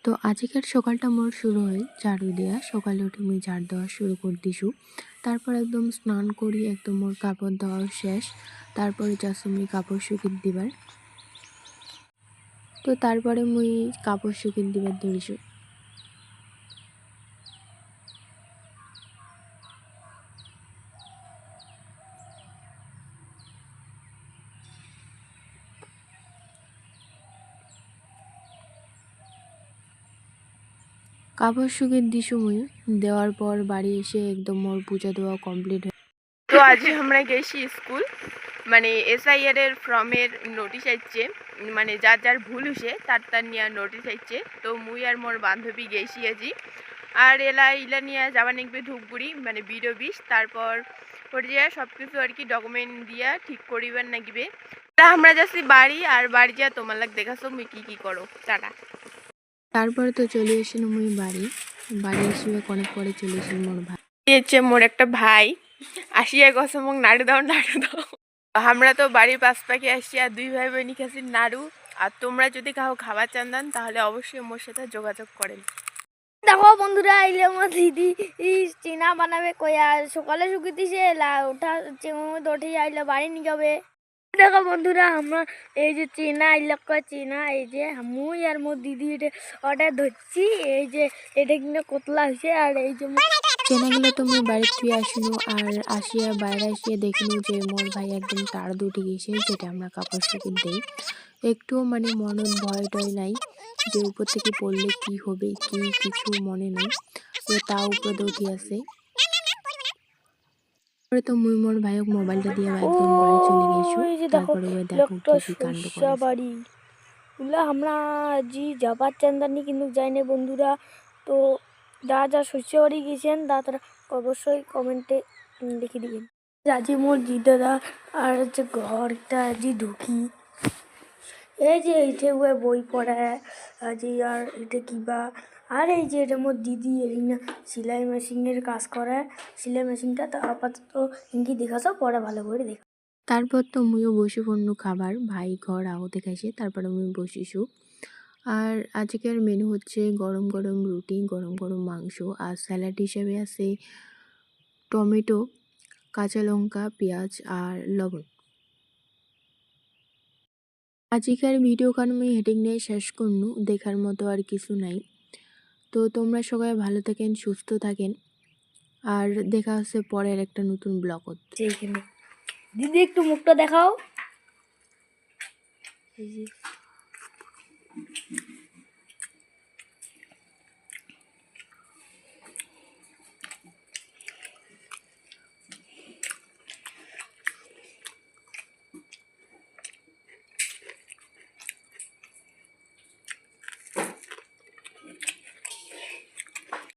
তো আজিকার সকালটা মোর শুরু হয় ঝাড়ু দেওয়া। সকালে উঠে মুই ঝাড় দেওয়া শুরু করে দিছু। তারপর একদম স্নান করি, একদম মোর কাপড় দেওয়া শেষ। তারপরে যাচ্ছি মুই কাপড় শুকিয়ে দিবার। তো তারপরে মুই কাপড় শুকিয়ে দিবার ধরিছু। কাপড় শুকিয়ে দিছু মুই। দেওয়ার পর বাড়ি এসে একদম মোর পূজা দেওয়া কমপ্লিট হয়। তো আজ আমরা গেছি স্কুল, মানে এসআইআর এর ফর্মের নোটিশ আইছে, মানে যার যার ভুল হয়েছে তার নিয়ে নোটিশ আইছে। তো মুই আর মোর বান্ধবী গেছি আজি, আর ইলা নিয়ে যাবা নিকবে ধূপগুড়ি, মানে বিডিও অফিস। তারপর পর্যায়ে সব কিছু আর কি ডকুমেন্ট দিয়া ঠিক করিবার নাগিবে। আমরা যাচ্ছি বাড়ি, আর বাড়ি যা তোমার লাগ দেখাছো মুই কি করো টাটা। তারপরে তো চলে এসেছিল মুই বাড়ি। বাড়ি এসে অনেক পরে চলে এসেছিল মোর ভাই। হচ্ছে মোর একটা ভাই আসিয়া গছ মোক নাড়ু দাও নাড়ু দাও। আমরা তো বাড়ির পাশ পাখি আসছি আর দুই ভাই বোনই খাচ্ছি নাড়ু। আর তোমরা যদি কাউ খাবার চান দেন তাহলে অবশ্যই মোর সাথে যোগাযোগ করেন। দেখো বন্ধুরা, আইলে আমার দিদি চিনা বানাবে কয়া সকালে শুকিয়ে দিছে ওঠা চেঙের মধ্যে উঠে আইলে বাড়ি নিয়ে যাবে। দেখো বন্ধুরা, আমরা এই যে চেনা আইলে চেনা, এই যে মুই আর মোর দিদি ওটা ধরছি। এই যে এটা কিন্তু কতলা হয়েছে, আর এই যে চেনাগুলো তো মুই বাড়ির থুয়ে আসিনু, আর আসিয়া বাইরে আসিয়া দেখিনু যে মোর ভাই একদম তার দুটি গেছে, যেটা আমরা কাপড় শুকিয়ে দেই। একটুও মানে মনত ভয় টয় নাই যে উপর থেকে পড়লে কি হবে, কি কিছু মনে নাই। তো তা উপরে উঠি আছে। তারপরে তো মুই মোর ভাইক মোবাইলটা দিয়ে একদম বাড়ি চলে গেছু। ওই যে দেখো তারপরে ওই দেখো লোকটা কি কাণ্ড সর্ষা করেছে। বাড়ি বললে আমরা জি যাবার চান্দানি কিন্তু যাই না বন্ধুরা। তো যা যা শস্য বাড়ি গেছেন তারা অবশ্যই কমেন্টে লিখে দিবেন। আজি মোর জি দাদা আর হচ্ছে ঘরটা আজি ঢুকি, এই যে এইটা ওয়ে বই পড়ায় আজি, আর এটা কিবা, আর এই যে এটা মোর দিদি এলিনা সেলাই মেশিনের কাজ করে। সেলাই মেশিনটা তো আপাতত ইঙ্গি দেখাছো, পরে ভালো করে দেখ। তারপর তো মুইও বসে পড়নু খাবার। ভাই ঘর আগতে খাইছে, তারপরে মুই বসিছু। আর আজকের মেনু হচ্ছে গরম গরম রুটি, গরম গরম মাংস, আর স্যালাড হিসেবে আছে টমেটো, কাঁচা লঙ্কা, পেঁয়াজ আর লবণ। আজিকার ভিডিওখান আমি হেডিং নিয়ে শেষ করনু, দেখার মতো আর কিছু নাই। তো তোমরা সবাই ভালো থাকেন, সুস্থ থাকেন, আর দেখা হচ্ছে পরের একটা নতুন ব্লগত। এইখানে দিদি একটু মুখটা দেখাও। এই যে